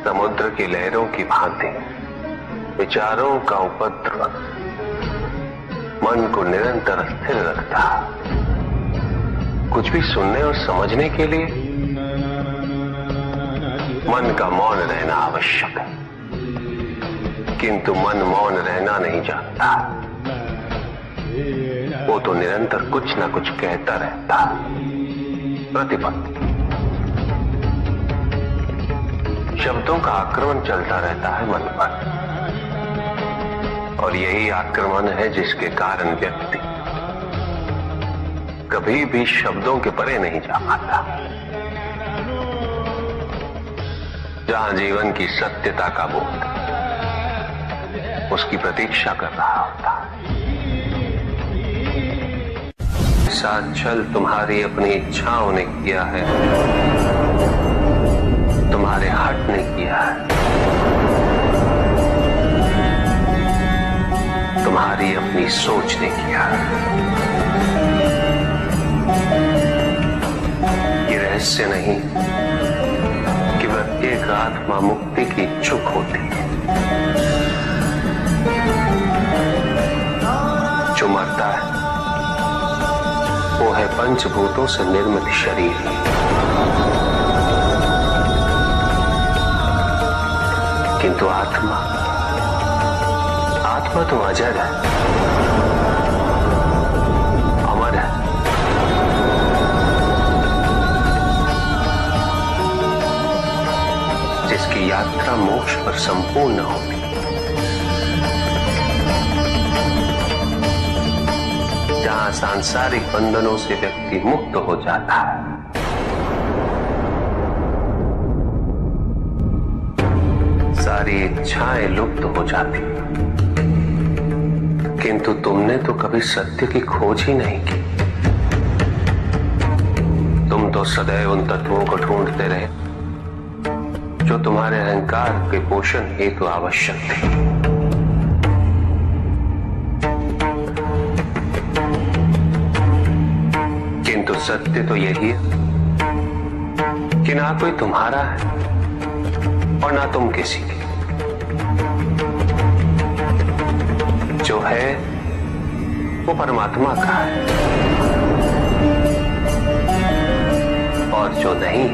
समुद्र की लहरों की भांति विचारों का उपद्रव मन को निरंतर स्थिर रखता। कुछ भी सुनने और समझने के लिए मन का मौन रहना आवश्यक है, किंतु मन मौन रहना नहीं जानता। वो तो निरंतर कुछ ना कुछ कहता रहता। प्रतिपत्ति शब्दों का आक्रमण चलता रहता है मन पर, और यही आक्रमण है जिसके कारण व्यक्ति कभी भी शब्दों के परे नहीं जा पाता। जहां जीवन की सत्यता का बोध उसकी प्रतीक्षा कर रहा होता। साथ छल तुम्हारी अपनी इच्छाओं ने किया है, तुम्हारे हट ने किया है, तुम्हारी अपनी सोच ने किया है। ये रहस्य नहीं कि प्रत्येक आत्मा मुक्ति की इच्छुक होती है। जो मरता है वो है पंचभूतों से निर्मित शरीर, किंतु आत्मा तो अजर है, अमर है। जिसकी यात्रा मोक्ष पर संपूर्ण होती। जहां सांसारिक बंधनों से व्यक्ति मुक्त हो जाता है, सारी इच्छाएं लुप्त हो जाती। किंतु तुमने तो कभी सत्य की खोज ही नहीं की। तुम तो सदैव उन तत्वों को ढूंढते रहे जो तुम्हारे अहंकार के पोषण हेतु आवश्यक थे। किंतु सत्य तो यही है कि ना कोई तुम्हारा है और ना तुम किसी के। जो है वो परमात्मा का है, और जो नहीं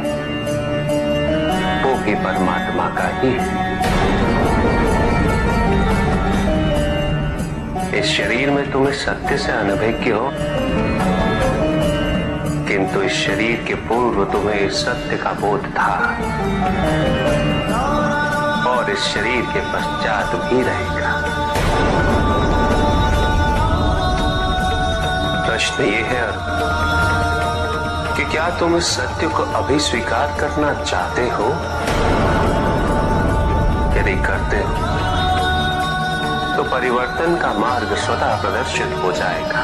वो भी परमात्मा का ही है। इस शरीर में तुम इस सत्य से अनभिज्ञ हो, किंतु इस शरीर के पूर्व तुम्हें इस सत्य का बोध था, और इस शरीर के पश्चात भी रहेगा। प्रश्न ये है कि क्या तुम इस सत्य को अभी स्वीकार करना चाहते हो? यदि करते हो तो परिवर्तन का मार्ग स्वतः प्रदर्शित हो जाएगा।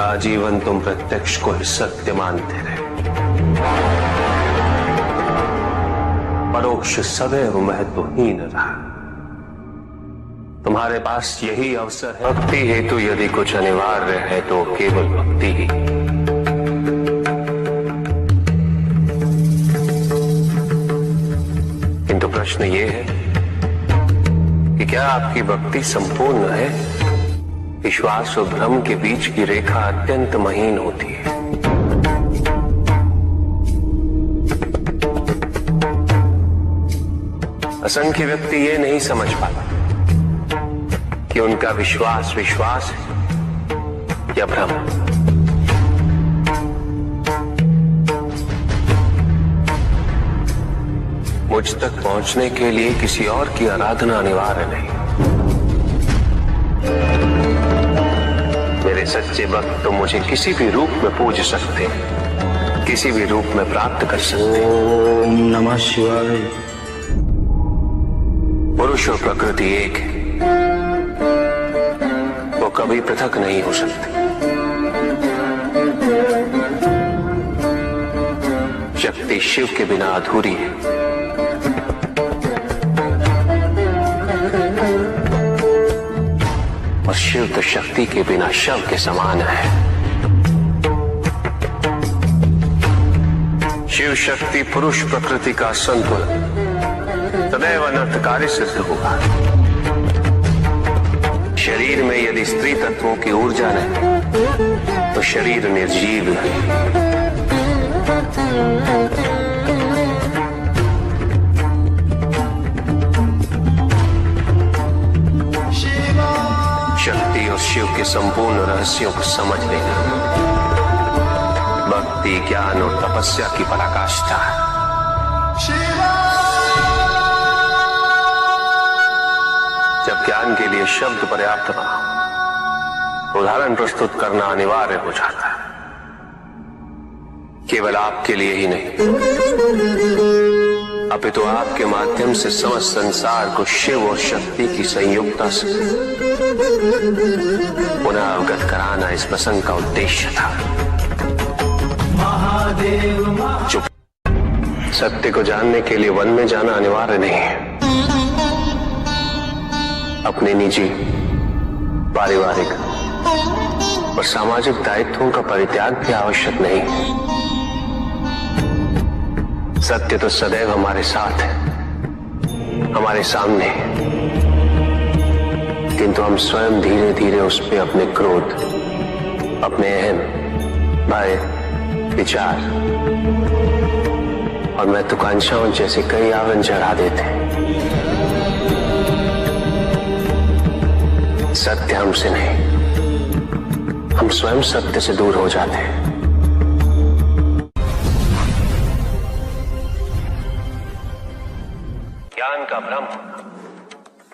आजीवन तुम प्रत्यक्ष को ही सत्य मानते रहे, परोक्ष सदैव महत्वहीन रहा। तुम्हारे पास यही अवसर है। भक्ति हेतु यदि कुछ अनिवार्य है तो केवल भक्ति ही। किंतु प्रश्न ये है कि क्या आपकी भक्ति संपूर्ण है? विश्वास और भ्रम के बीच की रेखा अत्यंत महीन होती है। असंख्य व्यक्ति ये नहीं समझ पाता कि उनका विश्वास विश्वास है या भ्रम। मुझ तक पहुंचने के लिए किसी और की आराधना अनिवार्य नहीं। मेरे सच्चे भक्त तो मुझे किसी भी रूप में पूज सकते, किसी भी रूप में प्राप्त कर सकते। ओम नमः शिवाय। पुरुष और प्रकृति एक है, वो कभी पृथक नहीं हो सकते। शक्ति शिव के बिना अधूरी है, और शिव तो शक्ति के बिना शव के समान है। शिव शक्ति पुरुष प्रकृति का संतुलन सदैव अनर्थकारी सिद्ध होगा। शरीर में यदि स्त्री तत्वों की ऊर्जा नहीं तो शरीर निर्जीव नहीं। शक्ति और शिव के संपूर्ण रहस्यों को समझ लेना भक्ति, ज्ञान और तपस्या की पराकाष्ठा है। जब ज्ञान के लिए शब्द पर्याप्त ना हो, उदाहरण प्रस्तुत करना अनिवार्य हो जाता है। केवल आपके लिए ही नहीं, अपितु आपके माध्यम से समस्त संसार को शिव और शक्ति की संयुक्तता से पुनः अवगत कराना इस प्रसंग का उद्देश्य था। चुप। सत्य को जानने के लिए वन में जाना अनिवार्य नहीं है। अपने निजी, पारिवारिक और सामाजिक दायित्वों का परित्याग भी आवश्यक नहीं है। सत्य तो सदैव हमारे साथ है, हमारे सामने, किंतु हम स्वयं धीरे धीरे उस पे अपने क्रोध, अपने अहम, भय, विचार और महत्वाकांक्षाओं जैसे कई आवरण चढ़ा देते हैं। सत्य हमसे नहीं, हम स्वयं सत्य से दूर हो जाते हैं। ज्ञान का भ्रम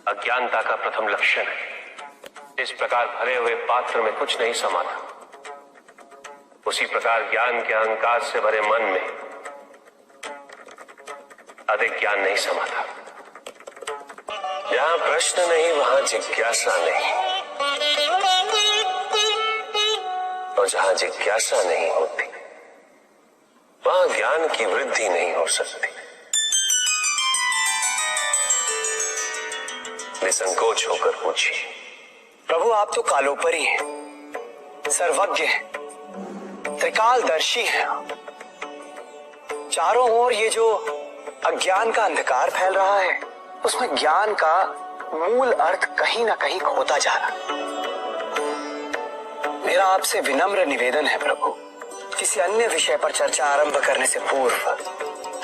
अज्ञानता का प्रथम लक्षण है। इस प्रकार भरे हुए पात्र में कुछ नहीं समा था, उसी प्रकार ज्ञान के अहंकार से भरे मन में अधिक ज्ञान नहीं समा था। जहां प्रश्न नहीं वहां जिज्ञासा नहीं, और जहां जिज्ञासा नहीं होती वहां ज्ञान की वृद्धि नहीं हो सकती। निसंकोच होकर पूछिए। प्रभु, आप तो कालोपरी हैं, सर्वज्ञ हैं, त्रिकालदर्शी हैं। चारों ओर ये जो अज्ञान का अंधकार फैल रहा है, उसमें ज्ञान का मूल अर्थ कहीं ना कहीं खोता जा रहा है। मेरा आपसे विनम्र निवेदन है प्रभु, किसी अन्य विषय पर चर्चा आरंभ करने से पूर्व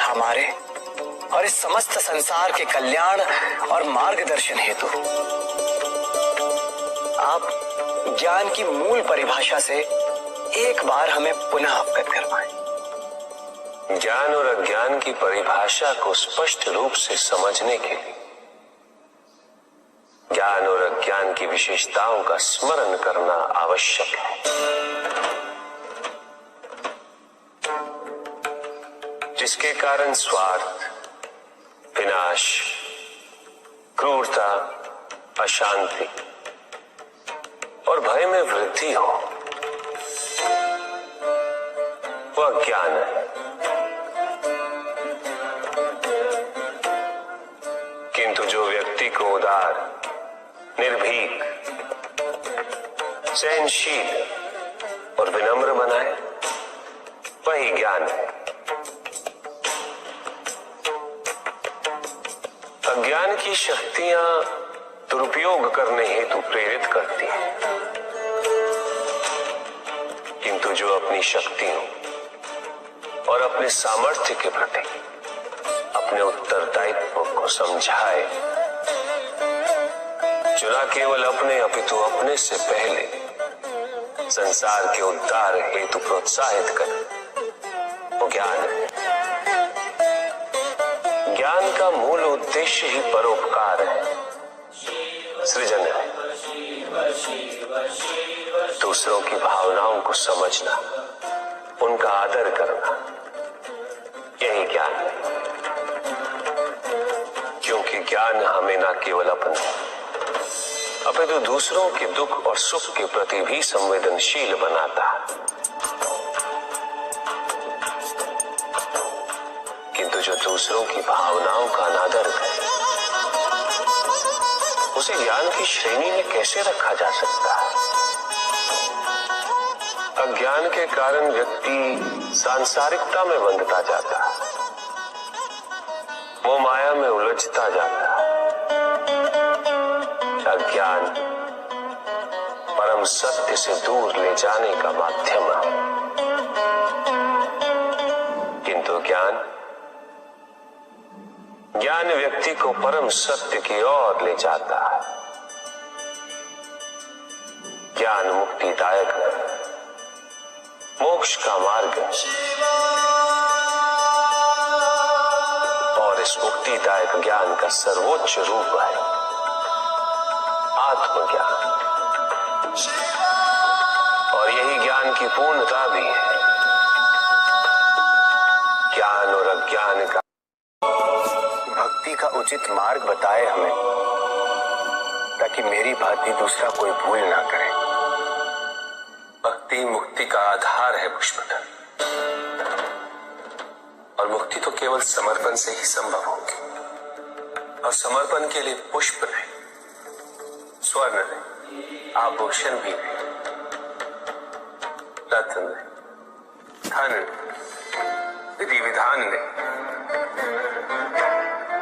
हमारे और इस समस्त संसार के कल्याण और मार्गदर्शन हेतु आप ज्ञान की मूल परिभाषा से एक बार हमें पुनः अवगत करवाएं। ज्ञान और अज्ञान की परिभाषा को स्पष्ट रूप से समझने के लिए ज्ञान और अज्ञान की विशेषताओं का स्मरण करना आवश्यक है। जिसके कारण स्वार्थ, विनाश, क्रूरता, अशांति और भय में वृद्धि हो, वह ज्ञान है। किंतु जो व्यक्ति को उदार, निर्भीक, सहनशील और विनम्र बनाए, वही ज्ञान है। अज्ञान की शक्तियां दुरुपयोग करने हेतु प्रेरित करती हैं, किंतु जो अपनी शक्तियों और अपने सामर्थ्य के प्रति अपने उत्तरदायित्व को समझाए, जो न केवल अपने अपितु अपने से पहले संसार के उद्धार हेतु प्रोत्साहित करे, वो ज्ञान है। ज्ञान का मूल उद्देश्य ही परोपकार है, सृजन है। दूसरों की भावनाओं को समझना, उनका आदर करना, यही ज्ञान है। क्योंकि ज्ञान हमें न केवल अपने अपितु दूसरों के दुख और सुख के प्रति भी संवेदनशील बनाता है। किंतु जो दूसरों की भावनाओं का अनादर करे, उसे ज्ञान की श्रेणी में कैसे रखा जा सकता है? अज्ञान के कारण व्यक्ति सांसारिकता में बंधता जाता है, वो माया में उलझता जाता है। अज्ञान परम सत्य से दूर ले जाने का माध्यम है, किंतु ज्ञान व्यक्ति को परम सत्य की ओर ले जाता है। ज्ञान मुक्तिदायक है, मोक्ष का मार्ग है, और इस मुक्तिदायक ज्ञान का सर्वोच्च रूप है आत्मज्ञान। और यही ज्ञान की पूर्णता भी है। ज्ञान और अज्ञान का भक्ति का उचित मार्ग बताए हमें, ताकि मेरी भांति दूसरा कोई भूल ना करे। भक्ति मुक्ति का आधार है पुष्पदल, और मुक्ति तो केवल समर्पण से ही संभव होगी। और समर्पण के लिए पुष्प नहीं, स्वर्ण नहीं, आभूषण भी नहीं, रत्न नहीं, धन नहीं, विधि विधान नहीं,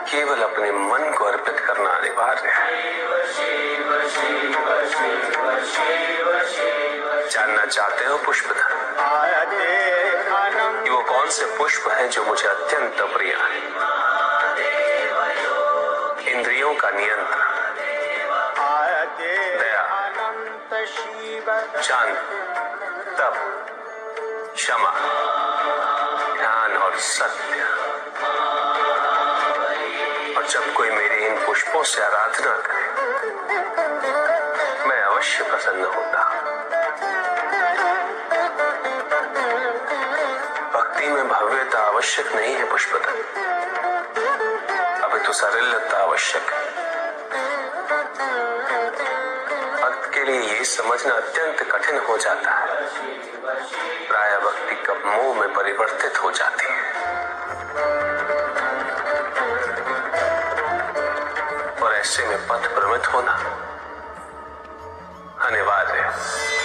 केवल अपने मन को अर्पित करना अनिवार्य है। जानना चाहते हो पुष्पधर कि वो कौन से पुष्प हैं जो मुझे अत्यंत प्रिय है? इंद्रियों का नियंत्रण, दया, शांति, तप, क्षमा, ध्यान और सत्य। और जब कोई मेरे इन पुष्पों से आराधना करे, मैं अवश्य प्रसन्न होता। भक्ति में भव्यता आवश्यक नहीं है पुष्पदल, अभी तो सरलता आवश्यक है। भक्त के लिए ये समझना अत्यंत कठिन हो जाता है, प्रायः भक्ति कब मोह में परिवर्तित हो जाती है। और ऐसे में पथ भ्रमित होना अनिवार्य है।